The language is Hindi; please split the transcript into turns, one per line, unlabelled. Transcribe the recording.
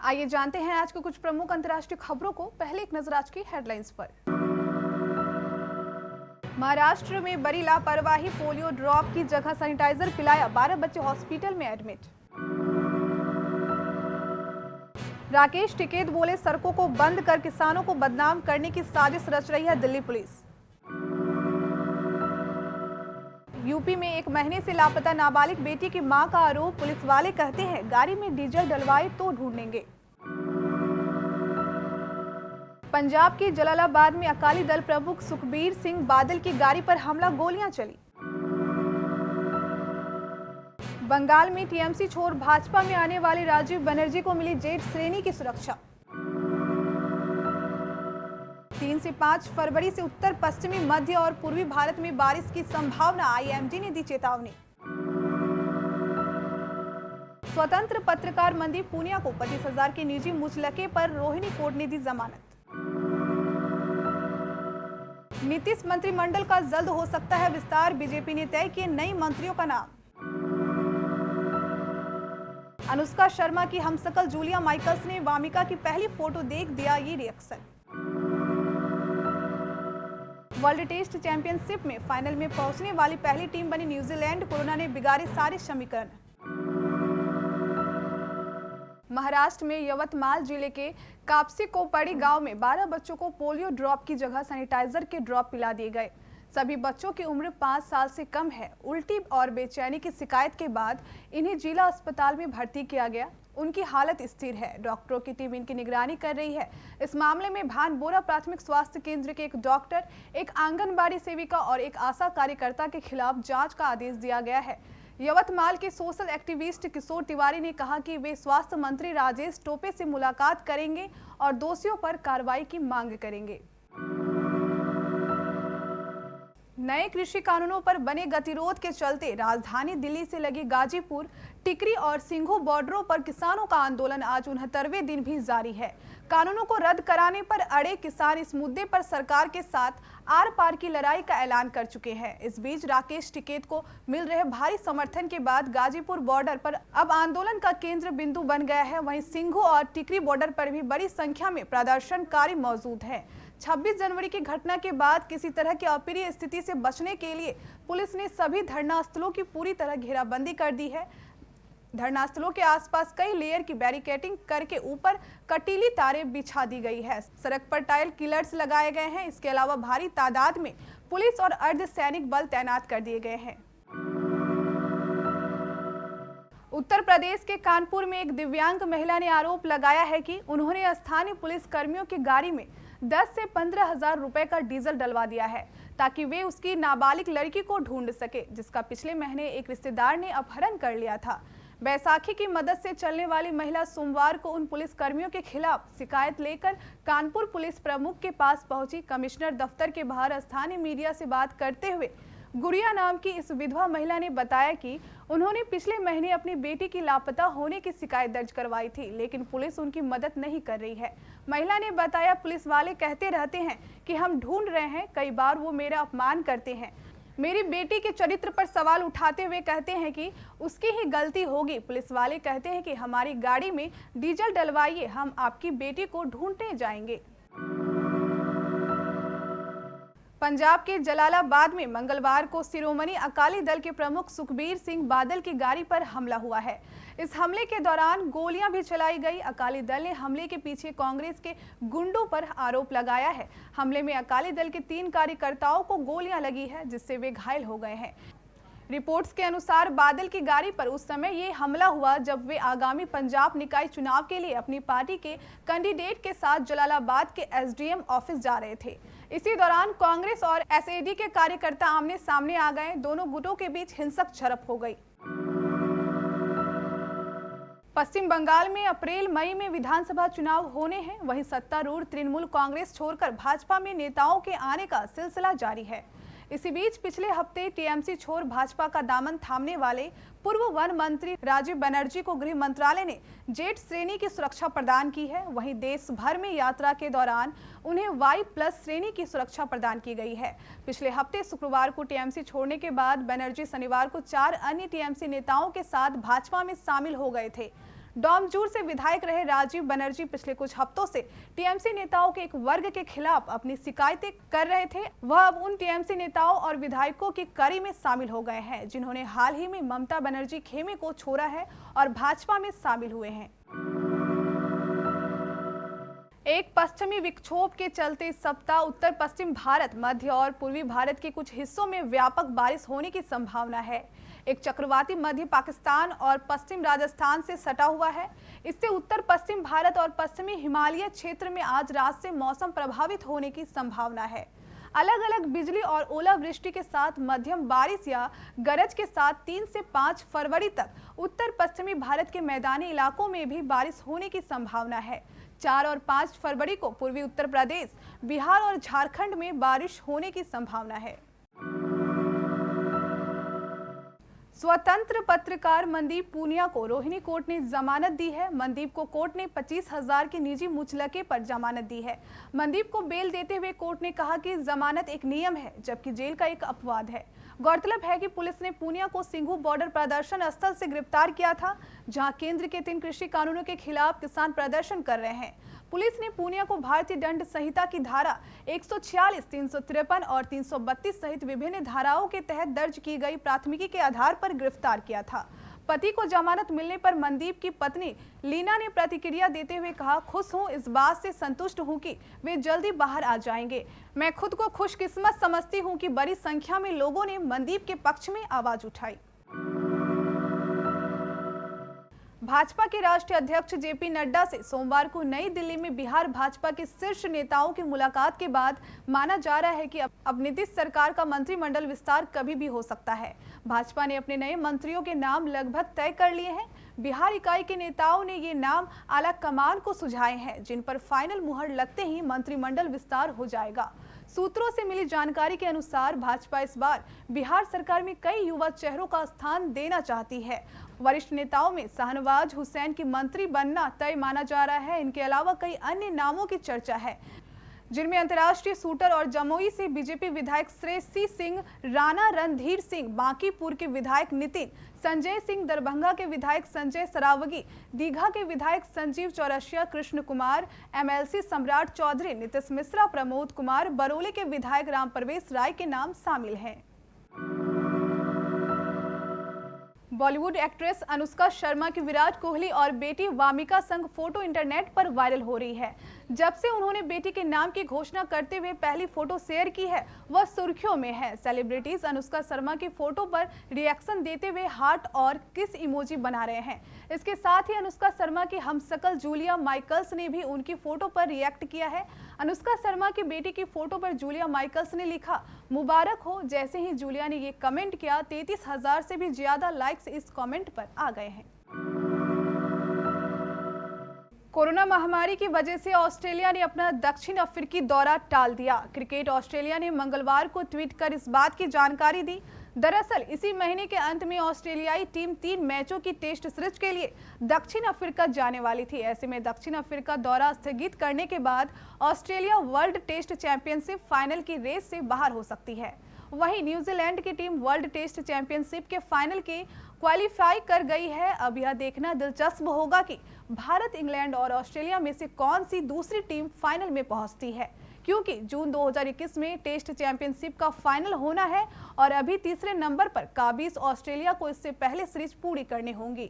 आइए जानते हैं आज के कुछ प्रमुख अंतर्राष्ट्रीय खबरों को। पहले एक नजर आज की हेडलाइंस पर। महाराष्ट्र में बड़ी लापरवाही, पोलियो ड्रॉप की जगह सैनिटाइजर पिलाया, 12 बच्चे हॉस्पिटल में एडमिट। राकेश टिकैत बोले, सड़कों को बंद कर किसानों को बदनाम करने की साजिश रच रही है दिल्ली पुलिस। यूपी में 1 महीने से लापता नाबालिग बेटी की मां का आरोप, पुलिस वाले कहते हैं गाड़ी में डीजल डलवाए तो ढूंढेंगे। पंजाब के जलालाबाद में अकाली दल प्रमुख सुखबीर सिंह बादल की गाड़ी पर हमला, गोलियां चली। बंगाल में टीएमसी छोड़ भाजपा में आने वाले राजीव बनर्जी को मिली जेट श्रेणी की सुरक्षा। 3 से 5 फरवरी से उत्तर पश्चिमी, मध्य और पूर्वी भारत में बारिश की संभावना, आईएमडी ने दी चेतावनी। स्वतंत्र पत्रकार मनदीप पूनिया को 25,000 के निजी मुचलके पर रोहिणी कोर्ट ने दी जमानत। नीतीश मंत्रिमंडल का जल्द हो सकता है विस्तार, बीजेपी ने तय किए नई मंत्रियों का नाम। अनुष्का शर्मा की हमशक्ल जूलिया माइकल्स ने वामिका की पहली फोटो देख दिया ये रिएक्शन। वर्ल्ड टेस्ट चैंपियनशिप में फाइनल में पहुंचने वाली पहली टीम बनी न्यूजीलैंड, कोरोना ने बिगाड़े सारे समीकरण। महाराष्ट्र में यवतमाल जिले के कापसी-कोपड़ी गांव में 12 बच्चों को पोलियो ड्रॉप की जगह सैनिटाइजर के ड्रॉप पिला दिए गए। सभी बच्चों की उम्र 5 साल से कम है। उल्टी और बेचैनी की शिकायत के बाद इन्हें जिला अस्पताल में भर्ती किया गया। उनकी हालत स्थिर है। डॉक्टरों की टीम इनकी निगरानी कर रही है। इस मामले में भानबोरा प्राथमिक स्वास्थ्य केंद्र के एक डॉक्टर, एक आंगनबाड़ी सेविका और एक आशा कार्यकर्ता के खिलाफ जांच का आदेश दिया गया है। यवतमाल के सोशल एक्टिविस्ट किशोर तिवारी ने कहा कि वे स्वास्थ्य मंत्री राजेश टोपे से मुलाकात करेंगे और दोषियों पर कार्रवाई की मांग करेंगे। नए कृषि कानूनों पर बने गतिरोध के चलते राजधानी दिल्ली से लगी गाजीपुर, टिकरी और सिंघू बॉर्डरों पर किसानों का आंदोलन आज 69वें दिन भी जारी है। कानूनों को रद्द कराने पर अड़े किसान इस मुद्दे पर सरकार के साथ आर पार की लड़ाई का ऐलान कर चुके हैं। इस बीच राकेश टिकैत को मिल रहे भारी समर्थन के बाद गाजीपुर बॉर्डर पर अब आंदोलन का केंद्र बिंदु बन गया है। वहीं सिंघू और टिकरी बॉर्डर पर भी बड़ी संख्या में प्रदर्शनकारी मौजूद हैं। 26 जनवरी की घटना के बाद किसी तरह की अप्रिय स्थिति से बचने के लिए पुलिस ने सभी धरना स्थलों की पूरी तरह घेराबंदी कर दी है। धरना स्थलों के आसपास कई लेयर की बैरिकेडिंग करके ऊपर कटीली तारें बिछा दी गई है। सड़क पर टाइल किलर्स लगाए गए हैं। इसके अलावा भारी तादाद में पुलिस और अर्धसैनिक बल तैनात कर दिए गए हैं। उत्तर प्रदेश के कानपुर में एक दिव्यांग महिला ने आरोप लगाया है कि उन्होंने स्थानीय पुलिस कर्मियों की गाड़ी में 10 से 15,000 रुपए का डीजल डलवा दिया है ताकि वे उसकी नाबालिग लड़की को ढूंढ सके, जिसका पिछले महीने एक रिश्तेदार ने अपहरण कर लिया था। बैसाखी की मदद से चलने वाली महिला सोमवार को उन पुलिस कर्मियों के खिलाफ शिकायत लेकर कानपुर पुलिस प्रमुख के पास पहुंची। कमिश्नर दफ्तर के बाहर स्थानीय मीडिया से बात करते हुए गुड़िया नाम की इस विधवा महिला ने बताया कि उन्होंने पिछले महीने अपनी बेटी की लापता होने की शिकायत दर्ज करवाई थी, लेकिन पुलिस उनकी मदद नहीं कर रही है। महिला ने बताया, पुलिस वाले कहते रहते हैं कि हम ढूंढ रहे हैं, कई बार वो मेरा अपमान करते हैं, मेरी बेटी के चरित्र पर सवाल उठाते हुए कहते हैं कि उसकी ही गलती होगी। पुलिस वाले कहते हैं कि हमारी गाड़ी में डीजल डलवाइए, हम आपकी बेटी को ढूंढने जाएंगे। पंजाब के जलालाबाद में मंगलवार को शिरोमणि अकाली दल के प्रमुख सुखबीर सिंह बादल की गाड़ी पर हमला हुआ है। इस हमले के दौरान गोलियां भी चलाई गई। अकाली दल ने हमले के पीछे कांग्रेस के गुंडों पर आरोप लगाया है। हमले में अकाली दल के 3 कार्यकर्ताओं को गोलियां लगी है, जिससे वे घायल हो गए हैं। रिपोर्ट्स के अनुसार बादल की गाड़ी पर उस समय ये हमला हुआ जब वे आगामी पंजाब निकाय चुनाव के लिए अपनी पार्टी के कैंडिडेट के साथ जलालाबाद के एसडीएम ऑफिस जा रहे थे। इसी दौरान कांग्रेस और एसएडी के कार्यकर्ता आमने सामने आ गए। दोनों गुटों के बीच हिंसक झड़प हो गई। पश्चिम बंगाल में अप्रैल मई में विधानसभा चुनाव होने हैं। वहीं सत्तारूढ़ तृणमूल कांग्रेस छोड़कर भाजपा में नेताओं के आने का सिलसिला जारी है। इसी बीच पिछले हफ्ते टीएमसी छोड़ भाजपा का दामन थामने वाले पूर्व वन मंत्री राजीव बनर्जी को गृह मंत्रालय ने जेट श्रेणी की सुरक्षा प्रदान की है। वहीं देश भर में यात्रा के दौरान उन्हें Y+ श्रेणी की सुरक्षा प्रदान की गई है। पिछले हफ्ते शुक्रवार को टीएमसी छोड़ने के बाद बनर्जी शनिवार को 4 अन्य टीएमसी नेताओं के साथ भाजपा में शामिल हो गए थे। डोमजूर से विधायक रहे राजीव बनर्जी पिछले कुछ हफ्तों से टीएमसी नेताओं के एक वर्ग के खिलाफ अपनी शिकायतें कर रहे थे। वह अब उन टीएमसी नेताओं और विधायकों की कड़ी में शामिल हो गए हैं जिन्होंने हाल ही में ममता बनर्जी खेमे को छोड़ा है और भाजपा में शामिल हुए हैं। एक पश्चिमी विक्षोभ के चलते इस सप्ताह उत्तर पश्चिम भारत, मध्य और पूर्वी भारत के कुछ हिस्सों में व्यापक बारिश होने की संभावना है। एक चक्रवाती मध्य पाकिस्तान और पश्चिम राजस्थान से सटा हुआ है। इससे उत्तर पश्चिम भारत और पश्चिमी हिमालय क्षेत्र में आज रात से मौसम प्रभावित होने की संभावना है। अलग अलग बिजली और ओलावृष्टि के साथ मध्यम बारिश या गरज के साथ 3 से 5 फरवरी तक उत्तर पश्चिमी भारत के मैदानी इलाकों में भी बारिश होने की संभावना है। 4 और 5 फरवरी को पूर्वी उत्तर प्रदेश, बिहार और झारखंड में बारिश होने की संभावना है। स्वतंत्र पत्रकार मनदीप पूनिया को रोहिणी कोर्ट ने जमानत दी है। मनदीप को कोर्ट ने 25,000 की निजी मुचलके पर जमानत दी है। मनदीप को बेल देते हुए कोर्ट ने कहा कि जमानत एक नियम है जबकि जेल का एक अपवाद है। गौरतलब है कि पुलिस ने पूनिया को सिंघू बॉर्डर प्रदर्शन स्थल से गिरफ्तार किया था, जहां केंद्र के 3 कृषि कानूनों के खिलाफ किसान प्रदर्शन कर रहे हैं। पुलिस ने पूनिया को भारतीय दंड संहिता की धारा 146, 353 और 332 सहित विभिन्न धाराओं के तहत दर्ज की गई प्राथमिकी के आधार पर गिरफ्तार किया था। पति को जमानत मिलने पर मनदीप की पत्नी लीना ने प्रतिक्रिया देते हुए कहा, खुश हूं, इस बात से संतुष्ट हूं कि वे जल्दी बाहर आ जाएंगे। मैं खुद को खुशकिस्मत समझती हूं कि बड़ी संख्या में लोगों ने मनदीप के पक्ष में आवाज उठाई। भाजपा के राष्ट्रीय अध्यक्ष जेपी नड्डा से सोमवार को नई दिल्ली में बिहार भाजपा के शीर्ष नेताओं की मुलाकात के बाद माना जा रहा है कि अब नीतीश सरकार का मंत्रिमंडल विस्तार कभी भी हो सकता है। भाजपा ने अपने नए मंत्रियों के नाम लगभग तय कर लिए हैं। बिहार इकाई के नेताओं ने ये नाम आला कमान को सुझाए हैं, जिन पर फाइनल मुहर लगते ही मंत्रिमंडल विस्तार हो जाएगा। सूत्रों से मिली जानकारी के अनुसार भाजपा इस बार बिहार सरकार में कई युवा चेहरों का स्थान देना चाहती है। वरिष्ठ नेताओं में शाहनवाज हुसैन की मंत्री बनना तय माना जा रहा है। इनके अलावा कई अन्य नामों की चर्चा है, जिनमें अंतर्राष्ट्रीय शूटर और जमुई से बीजेपी विधायक श्रेयसी सिंह राणा, रणधीर सिंह बांकीपुर के विधायक नितिन, संजय सिंह दरभंगा के विधायक संजय सरावगी, दीघा के विधायक संजीव चौरसिया, कृष्ण कुमार, एमएलसी सम्राट चौधरी, नीतीश मिश्रा, प्रमोद कुमार, बरौली के विधायक रामप्रवेश राय के नाम शामिल हैं। बॉलीवुड एक्ट्रेस अनुष्का शर्मा की विराट कोहली और बेटी वामिका संग फोटो इंटरनेट पर वायरल हो रही है। जब से उन्होंने बेटी के नाम की घोषणा करते हुए पहली फोटो शेयर की है, वह सुर्खियों में है। सेलिब्रिटीज अनुष्का शर्मा की फोटो पर रिएक्शन देते हुए हार्ट और किस इमोजी बना रहे हैं। इसके साथ ही अनुष्का शर्मा की हमशक्ल जूलिया माइकल्स ने भी उनकी फोटो पर रिएक्ट किया है। अनुष्का शर्मा की बेटी की फोटो पर जूलिया माइकल्स ने लिखा, मुबारक हो। जैसे ही जूलिया ने ये कमेंट किया, 33,000 से भी ज्यादा लाइक्स इस कमेंट पर आ गए हैं। कोरोना महामारी की वजह से ऑस्ट्रेलिया ने अपना दक्षिण अफ्रीकी दौरा टाल दिया। क्रिकेट ऑस्ट्रेलिया ने मंगलवार को ट्वीट कर इस बात की जानकारी दी। दरअसल इसी महीने के अंत में ऑस्ट्रेलियाई टीम 3 मैचों की टेस्ट सीरीज के लिए दक्षिण अफ्रीका जाने वाली थी। ऐसे में दक्षिण अफ्रीका दौरा स्थगित करने के बाद Australia world test championship final की रेस से बाहर हो सकती है। वहीं न्यूजीलैंड की टीम वर्ल्ड टेस्ट चैंपियनशिप के फाइनल के क्वालिफाई कर गई है। अब यह देखना दिलचस्प होगा कि भारत, इंग्लैंड और ऑस्ट्रेलिया में से कौन सी दूसरी टीम फाइनल में पहुंचती है, क्योंकि जून 2021 में टेस्ट चैंपियनशिप का फाइनल होना है और अभी तीसरे नंबर पर काबिज ऑस्ट्रेलिया को इससे पहले सीरीज पूरी करनी होंगी।